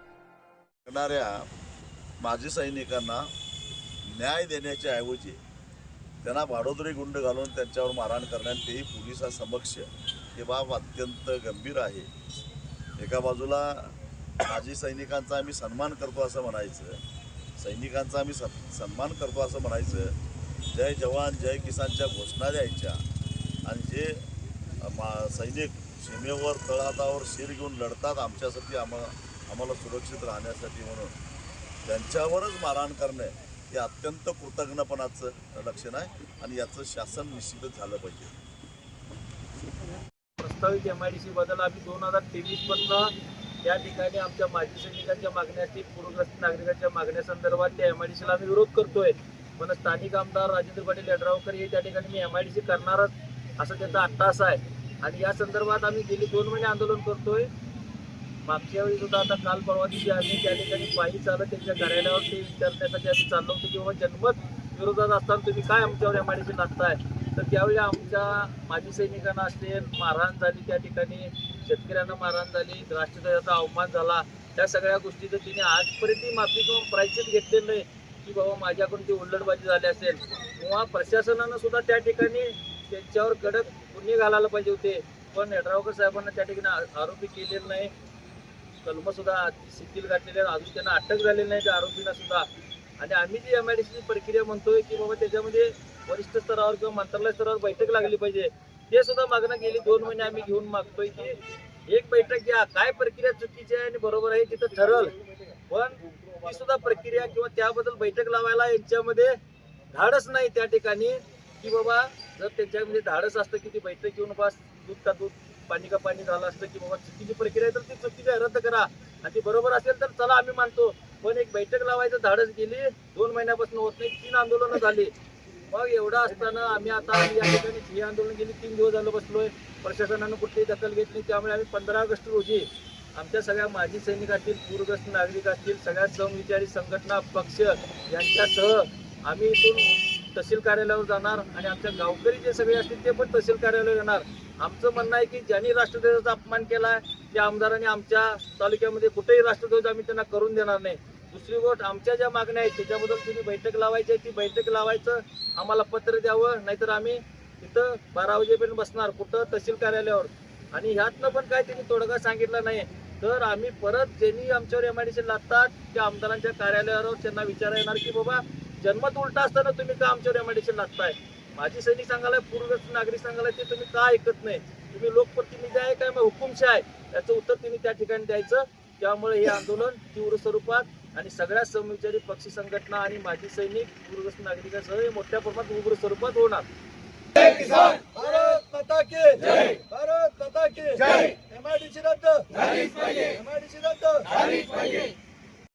करणाऱ्या माजी सैनिकांना न्याय देण्याच्या ऐवजी त्यांना भाडोदरी गुंड घालून त्यांच्यावर मारहाण करण्यात तेही पोलिसांसमक्ष हे बाब अत्यंत गंभीर आहे। एका बाजूला माजी सैनिकांचा आम्ही सन्मान करतो असं म्हणायचं, सैनिकांचा आम्ही सन्मान करतो असं म्हणायचं, जय जवान जय किसानच्या घोषणा द्यायच्या आणि जे सैनिक सीमेवर तळहातावर शिर घेऊन लढतात आमच्यासाठी आम्हाला सुरक्षित राहण्यासाठी म्हणून त्यांच्यावरच मारहाण करणे हे अत्यंत कृतज्ञपणाचं लक्षण आहे आणि याचं शासन निश्चितच झालं पाहिजे। प्रस्तावित MIDC बद्दल आम्ही 2023 पासून या ठिकाणी आमच्या माजी सैनिकांच्या मागण्या असतील, पूरग्रस्त नागरिकांच्या मागण्यासंदर्भात त्या MIDCला आम्ही विरोध करतोय। पण स्थानिक आमदार राजेंद्र पाटील यड्रावकर हे त्या ठिकाणी मी MIDC करणारच असं त्यांचा अट्टास आहे आणि या संदर्भात आम्ही गेली 2 महिने आंदोलन करतोय। मागच्या वेळी सुद्धा आता काल परवा दिवशी आम्ही त्या ठिकाणी पायी चालत त्यांच्या कार्यालयावर ते विचारण्यासाठी आम्ही चाललो होतो की बाबा जनमत विरोधात असताना तुम्ही काय आमच्यावर MIDC लादताय। तर त्यावेळी आमच्या माजी सैनिकांना असेल मारहाण झाली, त्या ठिकाणी शेतकऱ्यांना मारहाण झाली, राष्ट्रध्वजाचा अवमान झाला, त्या सगळ्या गोष्टीचं तिने आजपर्यंत माफी किंवा प्रायश्चित घेतलेलं नाही की बाबा माझ्याकडून ती उल्लडबाजी झाली असेल किंवा प्रशासनानं सुद्धा त्या ठिकाणी त्यांच्यावर कडक गुन्हे घालायला पाहिजे होते। पण यड्रावकर साहेबांना त्या ठिकाणी आरोपी केलेले नाही, कलम सुद्धा शिथिल घातलेले, अजून त्यांना अटक झालेली नाही त्या आरोपींना सुद्धा। आणि आम्ही जी MIDCची प्रक्रिया म्हणतोय की बाबा त्याच्यामध्ये वरिष्ठ स्तरावर किंवा मंत्रालय स्तरावर बैठक लागली पाहिजे, ते सुद्धा मागणं गेली 2 महिने आम्ही घेऊन मागतोय की एक बैठक घ्या, काय प्रक्रिया चुकीची आहे आणि बरोबर आहे तिथं ठरल, पण ती सुद्धा प्रक्रिया किंवा त्याबद्दल बैठक लावायला यांच्यामध्ये धाडस नाही त्या ठिकाणी की बाबा जर त्यांच्यामध्ये धाडस असतं की ती बैठक घेऊन बस दूध का दूध पाणी का पाणी झालं असतं की बाबा चुकीची प्रक्रिया आहे तर ती चुकीची रद्द करा आणि ती बरोबर असेल तर चला आम्ही मानतो। पण एक बैठक लावायचं धाडस गेली 2 महिन्यापासून होत नाही, 3 आंदोलनं झाली। मग एवढं असताना आम्ही आता या ठिकाणी हे आंदोलन गेली 3 दिवस झालं बसलोय, प्रशासनानं कुठलीही दखल घेतली। त्यामुळे आम्ही 15 ऑगस्ट रोजी आमच्या सगळ्या माजी सैनिक असतील, पूरग्रस्त नागरिक असतील, सगळ्या समविचारी संघटना पक्ष यांच्यासह आम्ही इथून तहसील कार्यालयावर जाणार आणि आमच्या गावकरी जे सगळे असतील ते पण तहसील कार्यालयावर येणार। आमचं म्हणणं आहे की ज्यांनी राष्ट्रध्वजाचा अपमान केला आहे त्या आमदारांनी आमच्या तालुक्यामध्ये कुठेही राष्ट्रध्वज आम्ही त्यांना करून देणार नाही। दुसरी गोष्ट आमच्या ज्या मागण्या आहेत त्याच्याबद्दल तुम्ही बैठक लावायची आहे, ती बैठक लावायचं आम्हाला पत्र द्यावं, नाहीतर आम्ही तिथं 12 वाजेपर्यंत बसणार कुठं तहसील कार्यालयावर। आणि ह्यातनं पण काय त्यांनी तोडगा सांगितला नाही तर आम्ही परत ज्यांनी आमच्यावर MIDC लादतात त्या आमदारांच्या कार्यालयावर त्यांना विचारा येणार की बाबा जन्मत उलटा असताना तुम्ही का आमच्यावर MIDC लादताय। माजी सैनिक सांगायला, पूर्वग्रस्त नागरिक सांगायला ते तुम्ही का ऐकत नाही, तुम्ही लोकप्रतिनिधी आहे काय मग हुकुमशाह आहे, याचं उत्तर तुम्ही त्या ठिकाणी द्यायचं। त्यामुळे हे आंदोलन तीव्र स्वरूपात आणि सगळ्या समविचारी पक्षी संघटना आणि माजी सैनिक पूरग्रस्त नागरिकांसह मोठ्या प्रमाणात उग्र स्वरूपात होणार। जय किसान, भारत माता की जय, भारत माता की जय। MIDC रद्द झालीच पाहिजे, MIDC रद्द झालीच पाहिजे।